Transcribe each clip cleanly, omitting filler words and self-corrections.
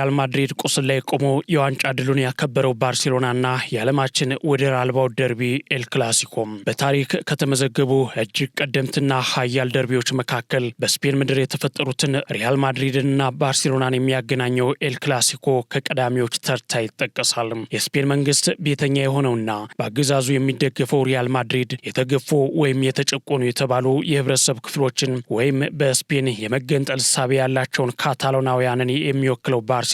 በሪያል ማድሪድ ቁስል ላይ ቆሞ የዋንጫ ድሉን ያከበረው ባርሴሎናና የዓለማችን ወደር አልባው ደርቢ ኤል ክላሲኮ በታሪክ ከተመዘገቡ እጅግ ቀደምትና ኃያል ደርቢዎች መካከል በስፔን ምድር የተፈጠሩትን ሪያል ማድሪድንና ባርሴሎናን የሚያገናኘው ኤል ክላሲኮ ከቀዳሚዎች ተርታ ይጠቀሳል። የስፔን መንግስት ቤተኛ የሆነውና በአገዛዙ የሚደገፈው ሪያል ማድሪድ የተገፉ ወይም የተጨቆኑ የተባሉ የህብረተሰብ ክፍሎችን ወይም በስፔን የመገንጠል ሳቢ ያላቸውን ካታሎናውያንን የሚወክለው ባርሴሎና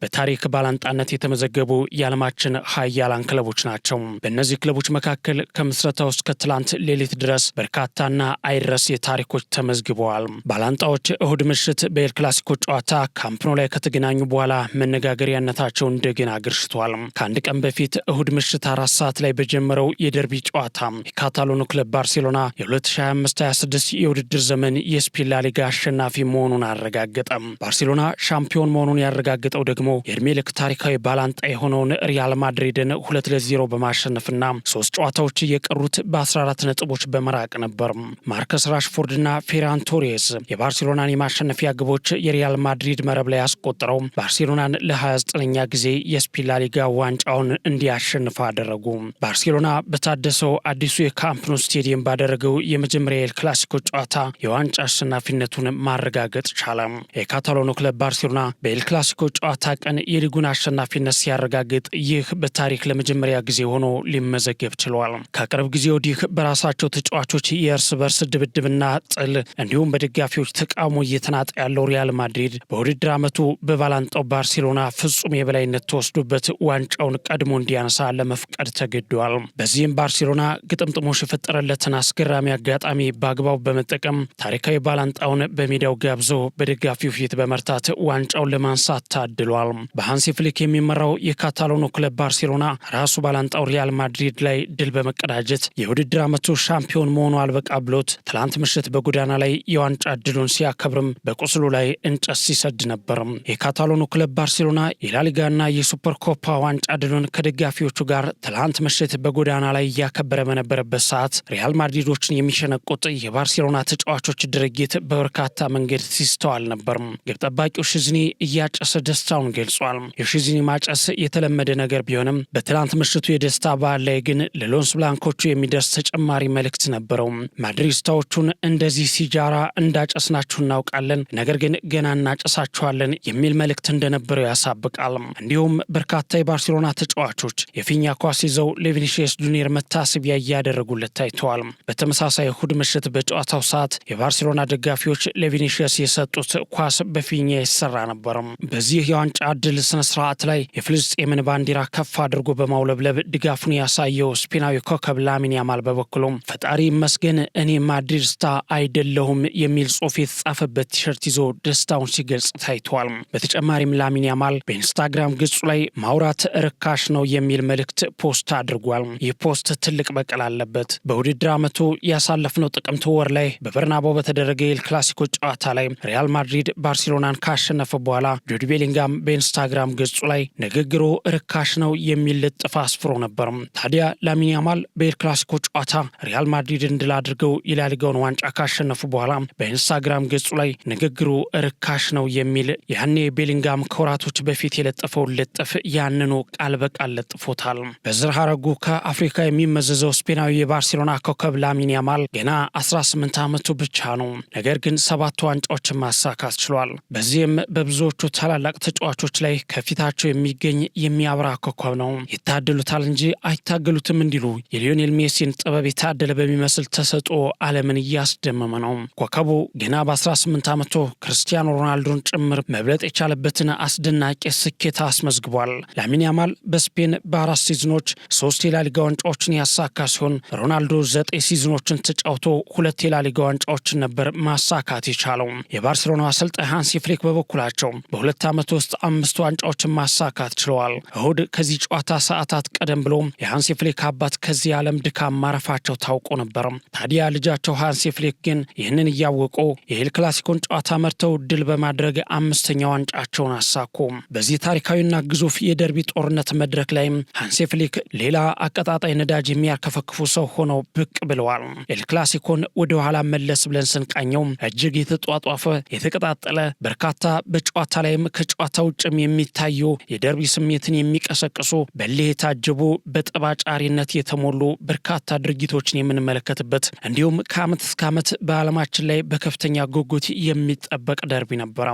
በታሪክ ባላንጣነት የተመዘገቡ የዓለማችን ኃያላን ክለቦች ናቸው። በእነዚህ ክለቦች መካከል ከምስረታው እስከ ትላንት ሌሊት ድረስ በርካታና አይረሴ ታሪኮች ተመዝግበዋል። ባላንጣዎች እሁድ ምሽት በኤል ክላሲኮ ጨዋታ ካምፕ ኖ ላይ ከተገናኙ በኋላ መነጋገሪያነታቸው እንደገና አገርሽቷል። ከአንድ ቀን በፊት እሁድ ምሽት 4 ሰዓት ላይ በጀመረው የደርቢ ጨዋታ የካታሎኑ ክለብ ባርሴሎና የ2025/26 የውድድር ዘመን የስፔን ላሊጋ አሸናፊ መሆኑን አረጋገጠ። ባርሴሎና ሻምፒዮን መሆኑን ያረጋገጠው ደግሞ የእድሜ ልክ ታሪካዊ ባላንጣ የሆነውን ሪያል ማድሪድን 2-0 በማሸነፍና 3 ጨዋታዎች እየቀሩት በ14 ነጥቦች በመራቅ ነበር። ማርከስ ራሽፎርድና ፌራን ቶሬስ የባርሴሎናን የማሸነፊያ ግቦች የሪያል ማድሪድ መረብ ላይ አስቆጥረው ባርሴሎናን ለ29ኛ ጊዜ የስፔን ላሊጋ ዋንጫውን እንዲያሸንፍ አደረጉ። ባርሴሎና በታደሰው አዲሱ የካምፕ ኑ ስቴዲየም ባደረገው የመጀመሪያ ኤል ክላሲኮ ጨዋታ የዋንጫ አሸናፊነቱን ማረጋገጥ ቻለ። የካታሎኑ ክለብ ባርሴሎና በኤል ክላሲኮ ጨዋታ ቀን የሊጉን አሸናፊነት ሲያረጋግጥ ይህ በታሪክ ለመጀመሪያ ጊዜ ሆኖ ሊመዘገብ ችሏል። ከቅርብ ጊዜ ወዲህ በራሳቸው ተጫዋቾች የእርስ በርስ ድብድብና ጥል እንዲሁም በደጋፊዎች ተቃውሞ እየተናጠ ያለው ሪያል ማድሪድ በውድድር ዓመቱ በባላንጣው ባርሴሎና ፍጹም የበላይነት ተወስዶበት ዋንጫውን ቀድሞ እንዲያነሳ ለመፍቀድ ተገዷል። በዚህም ባርሴሎና ግጥምጥሞሽ የፈጠረለትን አስገራሚ አጋጣሚ በአግባቡ በመጠቀም ታሪካዊ ባላንጣውን በሜዳው ጋብዞ በደጋፊው ፊት በመርታት ዋንጫውን ለማንሳት ታድሏል። በሃንሲ ፍሊክ የሚመራው የካታሎኑ ክለብ ባርሴሎና ራሱ ባላንጣው ሪያል ማድሪድ ላይ ድል በመቀዳጀት የውድድር ዓመቱ ሻምፒዮን መሆኑ አልበቃ ብሎት ትላንት ምሽት በጎዳና ላይ የዋንጫ ድሉን ሲያከብርም በቁስሉ ላይ እንጨት ሲሰድ ነበር። የካታሎኑ ክለብ ባርሴሎና የላሊጋና የሱፐር ኮፓ ዋንጫ ድሉን ከደጋፊዎቹ ጋር ትላንት ምሽት በጎዳና ላይ እያከበረ በነበረበት ሰዓት ሪያል ማድሪዶችን የሚሸነቁት የባርሴሎና ተጫዋቾች ድርጊት በበርካታ መንገድ ሲስተዋል ነበር። ግብ ጠባቂው ሽዝኒ እያጨሰ ደስታውን ገልጿል። የሽዝኒ ማጨስ የተለመደ ነገር ቢሆንም በትላንት ምሽቱ የደስታ በዓል ላይ ግን ለሎስ ብላንኮቹ የሚደርስ ተጨማሪ መልእክት ነበረው። ማድሪስታዎቹን እንደዚህ ሲጃራ እንዳጨስናችሁ እናውቃለን፣ ነገር ግን ገና እናጨሳችኋለን የሚል መልእክት እንደነበረው ያሳብቃል። እንዲሁም በርካታ የባርሴሎና ተጫዋቾች የፊኛ ኳስ ይዘው ለቪኒሺየስ ጁኒየር መታሰቢያ እያደረጉለት ታይተዋል። በተመሳሳይ እሁድ ምሽት በጨዋታው ሰዓት የባርሴሎና ደጋፊዎች ለቪኒሺየስ የሰጡት ኳስ በፊኛ ይሰራ ነበር። በዚህ የዋንጫ ድል ስነ ስርዓት ላይ የፍልስጤምን ባንዲራ ከፍ አድርጎ በማውለብለብ ድጋፉን ያሳየው ስፔናዊ ኮከብ ላሚን ያማል በበኩሉም ፈጣሪ ይመስገን እኔ ማድሪድስታ አይደለሁም የሚል ጽሑፍ የተጻፈበት ቲሸርት ይዞ ደስታውን ሲገልጽ ታይቷል። በተጨማሪም ላሚን ያማል በኢንስታግራም ገጹ ላይ ማውራት ርካሽ ነው የሚል መልእክት ፖስት አድርጓል። ይህ ፖስት ትልቅ በቀል አለበት። በውድድር ዓመቱ ያሳለፍነው ጥቅምት ወር ላይ በበርናባው በተደረገ ኤል ክላሲኮ ጨዋታ ላይ ሪያል ማድሪድ ባርሴሎናን ካሸነፈ በኋላ ጁድ ቤሊንጋም በኢንስታግራም ገጹ ላይ ንግግሩ ርካሽ ነው የሚል ልጥፍ አስፍሮ ነበር። ታዲያ ላሚን ያማል በኤል ክላሲኮ ጨዋታ ሪያል ማድሪድን ድል አድርገው የላሊጋውን ዋንጫ ካሸነፉ በኋላ በኢንስታግራም ገጹ ላይ ንግግሩ ርካሽ ነው የሚል ያኔ ቤሊንጋም ከወራቶች በፊት የለጠፈውን ልጥፍ ያንኑ ቃል በቃል ለጥፎታል። በዝር ሐረጉ ከአፍሪካ የሚመዘዘው ስፔናዊ የባርሴሎና ኮከብ ላሚን ያማል ገና 18 ዓመቱ ብቻ ነው። ነገር ግን 7 ዋንጫዎችን ማሳካት ችሏል። በዚህም በብዙዎቹ ታላላቅ ተጫዋቾች ላይ ከፊታቸው የሚገኝ የሚያበራ ኮከብ ነው። ይታደሉታል እንጂ አይታገሉትም እንዲሉ የሊዮኔል ሜሲን ጥበብ የታደለ በሚመስል ተሰጥኦ ዓለምን እያስደመመ ነው። ኮከቡ ገና በ18 ዓመቱ ክርስቲያኖ ሮናልዶን ጭምር መብለጥ የቻለበትን አስደናቂ ስኬት አስመዝግቧል። ላሚን ያማል በስፔን በ4 ሲዝኖች 3 የላሊጋ ዋንጫዎችን ያሳካ ሲሆን ሮናልዶ 9 ሲዝኖችን ተጫውቶ 2 የላሊጋ ዋንጫዎችን ነበር ማሳካት የቻለው። የባርሴሎና አሰልጣኝ ሃንሲ ፍሊክ በበኩላቸው በ2 ዓመት ውስጥ 5 ዋንጫዎችን ማሳካት ችለዋል። እሁድ ከዚህ ጨዋታ ሰዓታት ቀደም ብሎ የሃንሲ ፍሊክ አባት ከዚህ ዓለም ድካም ማረፋቸው ታውቆ ነበር። ታዲያ ልጃቸው ሃንሲ ፍሊክ ግን ይህንን እያወቁ የኤል ክላሲኮን ጨዋታ መርተው ድል በማድረግ 5ኛ ዋንጫቸውን አሳኩ። በዚህ ታሪካዊና ግዙፍ የደርቢ ጦርነት መድረክ ላይም ሃንሲ ፍሊክ ሌላ አቀጣጣይ ነዳጅ የሚያርከፈክፉ ሰው ሆነው ብቅ ብለዋል። ኤል ክላሲኮን ወደ ኋላ መለስ ብለን ስንቃኘው እጅግ የተጧጧፈ የተቀጣጠለ በርካታ በጨዋታ ላይም ከጨዋታ ውጭም የሚታዩ የደርቢ ስሜትን የሚቀሰቅሱ በእልህ የታጀቡ በጠባጫሪነት የተሞሉ በርካታ ድርጊቶችን የምንመለከትበት እንዲሁም ከዓመት እስከ ዓመት በዓለማችን ላይ በከፍተኛ ጉጉት የሚጠበቅ ደርቢ ነበረ።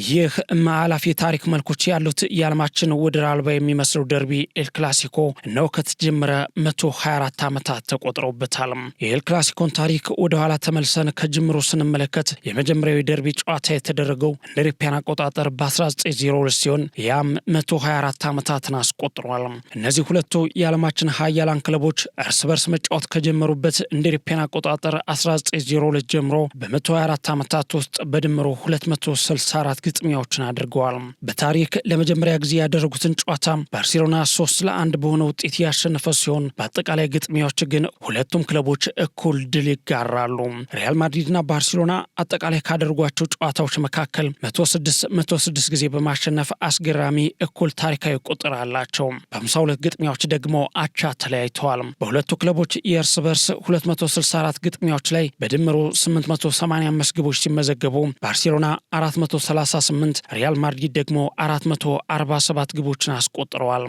ይህ ማዕላፍ የታሪክ መልኮች ያሉት የዓለማችን ወደር አልባ የሚመስለው ደርቢ ኤል ክላሲኮ ነው ከተጀመረ 124 ዓመታት ተቆጥረውበታል። የኤል ክላሲኮን ታሪክ ወደ ኋላ ተመልሰን ከጅምሮ ስንመለከት የመጀመሪያው ደርቢ ጨዋታ የተደረገው እንደ አውሮፓውያን አቆጣጠር በ1902 ሲሆን ያም 124 ዓመታትን አስቆጥሯል። እነዚህ ሁለቱ የዓለማችን ሀያላን ክለቦች እርስ በርስ መጫወት ከጀመሩበት እንደ አውሮፓውያን አቆጣጠር 1902 ጀምሮ በ124 ዓመታት ውስጥ በድምሩ 264 ግጥሚያዎችን አድርገዋል። በታሪክ ለመጀመሪያ ጊዜ ያደረጉትን ጨዋታ ባርሴሎና 3-1 በሆነ ውጤት ያሸነፈ ሲሆን በአጠቃላይ ግጥሚያዎች ግን ሁለቱም ክለቦች እኩል ድል ይጋራሉ። ሪያል ማድሪድና ባርሴሎና አጠቃላይ ካደረጓቸው ጨዋታዎች መካከል 106 ጊዜ በማሸነፍ አስገራሚ እኩል ታሪካዊ ቁጥር አላቸው። በ52 ግጥሚያዎች ደግሞ አቻ ተለያይተዋል። በሁለቱ ክለቦች የእርስ በርስ 264 ግጥሚያዎች ላይ በድምሩ 885 ግቦች ሲመዘገቡ ባርሴሎና 438፣ ሪያል ማድሪድ ደግሞ 447 ግቦችን አስቆጥረዋል።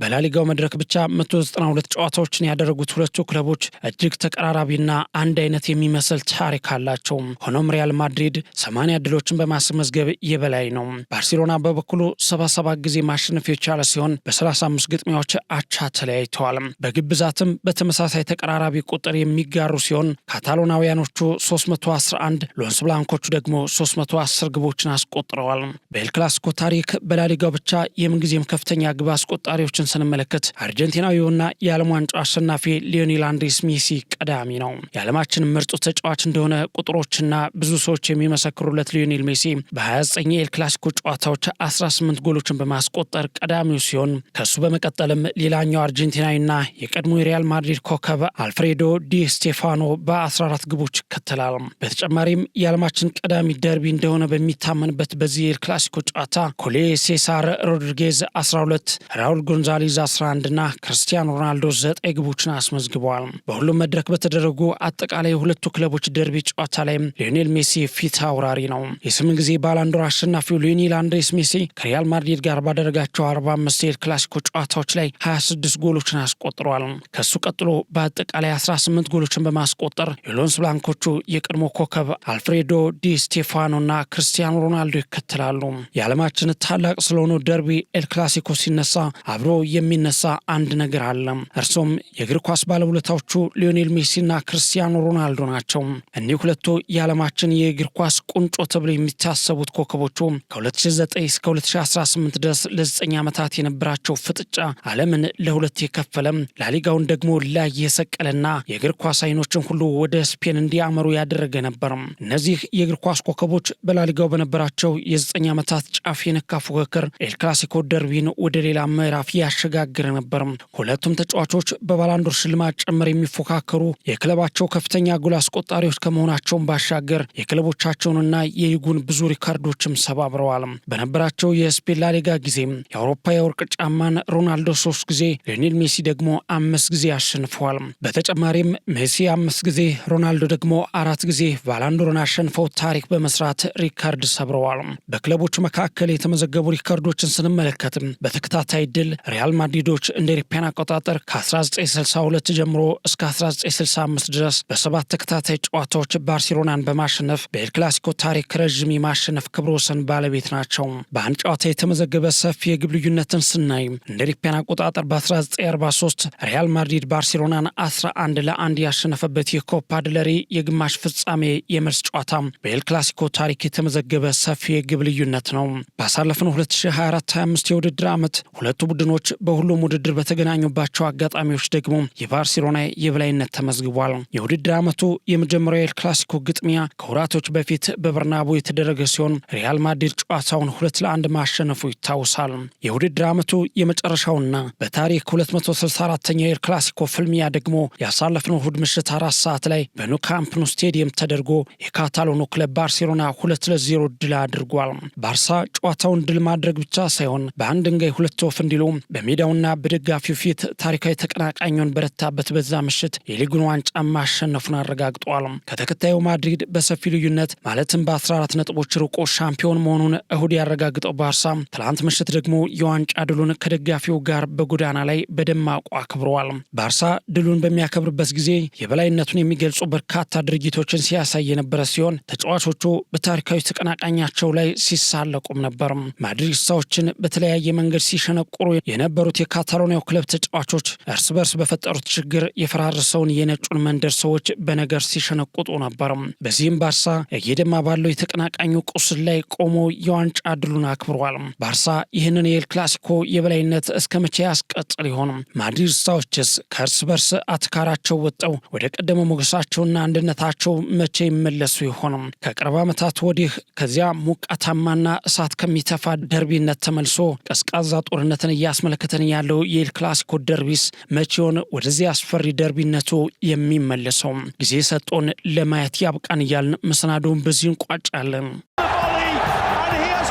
በላሊጋው መድረክ ብቻ 192 ጨዋታዎችን ያደረጉት ሁለቱ ክለቦች እጅግ ተቀራራቢና አንድ አይነት የሚመስል ታሪክ አላቸው። ሆኖም ሪያል ማድሪድ 80 ድሎችን በማስመዝገብ የበላይ ነው። ባርሴሎና በበኩሉ 77 ጊዜ ማሸነፍ የቻለ ሲሆን በ35 ግጥሚያዎች አቻ ተለያይተዋል። በግብ ብዛትም በተመሳሳይ ተቀራራቢ ቁጥር የሚጋሩ ሲሆን ካታሎናውያኖቹ 311፣ ሎስ ብላንኮቹ ደግሞ 310 ግቦችን አስቆጥረዋል። በኤል ክላሲኮ ታሪክ በላሊጋው ብቻ የምንጊዜም ከፍተኛ ግብ አስቆጣሪዎችን ስንመለከት አርጀንቲናዊውና የዓለም ዋንጫ አሸናፊ ሊዮኔል አንድሬስ ሜሲ ቀዳሚ ነው። የዓለማችን ምርጡ ተጫዋች እንደሆነ ቁጥሮችና ብዙ ሰዎች የሚመሰክሩለት ሊዮኔል ሜሲ በ29 የኤል ክላሲኮ ጨዋታዎች 18 ጎሎችን በማስቆጠር ቀዳሚው ሲሆን ከሱ በመቀጠልም ሌላኛው አርጀንቲናዊና የቀድሞ የሪያል ማድሪድ ኮከብ አልፍሬዶ ዲ ስቴፋኖ በ14 ግቦች ይከተላል። በተጨማሪም የዓለማችን ቀዳሚ ደርቢ እንደሆነ በሚታመንበት በዚህ የኤል ክላሲኮ ጨዋታ ኮሌ ሴሳር ሮድሪጌዝ 12፣ ራውል ጎንዛሌዝ 11 እና ክርስቲያኖ ሮናልዶ 9 ግቦችን አስመዝግበዋል። በሁሉም መድረክ በተደረጉ አጠቃላይ ሁለቱ ክለቦች ደርቢ ጨዋታ ላይ ሊዮኔል ሜሲ ፊት አውራሪ ነው። የ8 ጊዜ ባላንዶር አሸናፊው ሊዮኔል አንድሬስ ሜሲ ከሪያል ማድሪድ ጋር ባደረጋቸው 45 የኤል ክላሲኮ ጨዋታዎች ላይ 26 ጎሎችን አስቆጥሯል። ከሱ ቀጥሎ በአጠቃላይ 18 ጎሎችን በማስቆጠር የሎስ ብላንኮቹ የቀድሞ ኮከብ አልፍሬዶ ዲ ስቴፋኖ እና ክርስቲያኖ ሮናልዶ ይከተላሉ። የዓለማችን ታላቅ ስለሆነው ደርቢ ኤል ክላሲኮ ሲነሳ አብሮ የሚነሳ አንድ ነገር አለ። እርሱም የእግር ኳስ ባለውለታዎቹ ሊዮኔል ሜሲና ክርስቲያኖ ሮናልዶ ናቸው። እኒህ ሁለቱ የዓለማችን የእግር ኳስ ቁንጮ ተብለው የሚታሰቡት ኮከቦቹ ከ2009 እስከ 2018 ድረስ ለ9 ዓመታት የነበራቸው ፍጥጫ ዓለምን ለሁለት የከፈለም፣ ላሊጋውን ደግሞ ላይ የሰቀለና የእግር ኳስ አይኖችን ሁሉ ወደ ስፔን እንዲያመሩ ያደረገ ነበር። እነዚህ የእግር ኳስ ኮከቦች በላሊጋው በነበራቸው የ9 ዓመታት ጫፍ የነካ ፉክክር ኤል ክላሲኮ ደርቢን ወደ ሌላ ምዕራፍ ያሸጋግር ነበር። ሁለቱም ተጫዋቾች በባላንዶር ሽልማት ጭምር የሚፎካከሩ የክለባቸው ከፍተኛ ጎል አስቆጣሪዎች ከመሆናቸውን ባሻገር የክለቦቻቸውንና የሊጉን ብዙ ሪካርዶችም ሰባብረዋል። በነበራቸው የስፔን ላሊጋ ጊዜ የአውሮፓ የወርቅ ጫማን ሮናልዶ 3 ጊዜ፣ ሊዮኔል ሜሲ ደግሞ 5 ጊዜ አሸንፈዋል። በተጨማሪም ሜሲ 5 ጊዜ፣ ሮናልዶ ደግሞ 4 ጊዜ ባላንዶርን አሸንፈው ታሪክ በመስራት ሪካርድ ሰብረዋል። በክለቦቹ መካከል የተመዘገቡ ሪካርዶችን ስንመለከትም በተከታታይ ድል ሪያል ማድሪዶች እንደ አውሮፓውያን አቆጣጠር ከ1962 ጀምሮ እስከ 1965 ድረስ በ7 ተከታታይ ጨዋታዎች ባርሴሎናን በማሸነፍ በኤል ክላሲኮ ታሪክ ረዥም የማሸነፍ ክብረ ወሰን ባለቤት ናቸው። በአንድ ጨዋታ የተመዘገበ ሰፊ የግብ ልዩነትን ስናይ እንደ አውሮፓውያን አቆጣጠር በ1943 ሪያል ማድሪድ ባርሴሎናን 11-1 ያሸነፈበት የኮፓ ድለሪ የግማሽ ፍጻሜ የመልስ ጨዋታ በኤል ክላሲኮ ታሪክ የተመዘገበ ሰፊ የግብ ልዩነት ነው። ባሳለፍነው 2024-25 የውድድር ዓመት ሁለቱ ቡድኖች በሁሉም ውድድር በተገናኙባቸው አጋጣሚዎች ደግሞ የባርሴሎና የበላይነት ተመዝግቧል። የውድድር ዓመቱ የመጀመሪያው ኤል ክላሲኮ ግጥሚያ ከወራቶች በፊት በበርናቦ የተደረገ ሲሆን ሪያል ማድሪድ ጨዋታውን 2-1 ማሸነፉ ይታወሳል። የውድድር ዓመቱ የመጨረሻውና በታሪክ 264ኛው ኤል ክላሲኮ ፍልሚያ ደግሞ ያሳለፍነው እሁድ ምሽት 4 ሰዓት ላይ በኑ ካምፕ ኑ ስቴዲየም ተደርጎ የካታሎኑ ክለብ ባርሴሎና 2-0 ድል አድርጓል። ባርሳ ጨዋታውን ድል ማድረግ ብቻ ሳይሆን በአንድ ድንጋይ ሁለት ወፍ እንዲሉ በሜዳውና በደጋፊው ፊት ታሪካዊ ተቀናቃኙን በረታበት በዛ ምሽት የሊጉን ዋንጫ ማሸነፉን አረጋግጧል። ከተከታዩ ማድሪድ በሰፊ ልዩነት ማለትም በ14 ነጥቦች ርቆ ሻምፒዮን መሆኑን እሁድ ያረጋግጠው ባርሳ ትላንት ምሽት ደግሞ የዋንጫ ድሉን ከደጋፊው ጋር በጎዳና ላይ በደማቁ አክብረዋል። ባርሳ ድሉን በሚያከብርበት ጊዜ የበላይነቱን የሚገልጹ በርካታ ድርጊቶችን ሲያሳይ የነበረ ሲሆን ተጫዋቾቹ በታሪካዊ ተቀናቃኛቸው ላይ ሲሳለቁም ነበር። ማድሪድስታዎችን በተለያየ መንገድ ሲሸነቁሩ የነበሩት የካታሎኒያው ክለብ ተጫዋቾች እርስ በርስ በፈጠሩት ችግር የፈራረሰውን የነጩን መንደር ሰዎች በነገር ሲሸነቁጡ ነበር። በዚህም ባርሳ እየደማ ባለው የተቀናቃኙ ቁስል ላይ ቆሞ የዋንጫ ድሉን አክብሯል። ባርሳ ይህንን የኤል ክላሲኮ የበላይነት እስከ መቼ ያስቀጥል ይሆን? ማድሪድስታዎችስ ከእርስ በርስ አትካራቸው ወጥተው ወደ ቀደመ ሞገሳቸውና አንድነታቸው መቼ ይመለሱ ይሆን? ከቅርብ ዓመታት ወዲህ ከዚያ ሞቃታማና እሳት ከሚተፋ ደርቢነት ተመልሶ ቀዝቃዛ ጦርነትን እያስመለከተን ያለው የኤል ክላሲኮ ደርቢስ መቼውን ወደዚህ አስፈሪ ደርቢነቱ የሚመለሰው? ጊዜ ሰጦን ለማየት ያብቃን እያልን መሰናዶውን በዚህ እንቋጫለን። And he has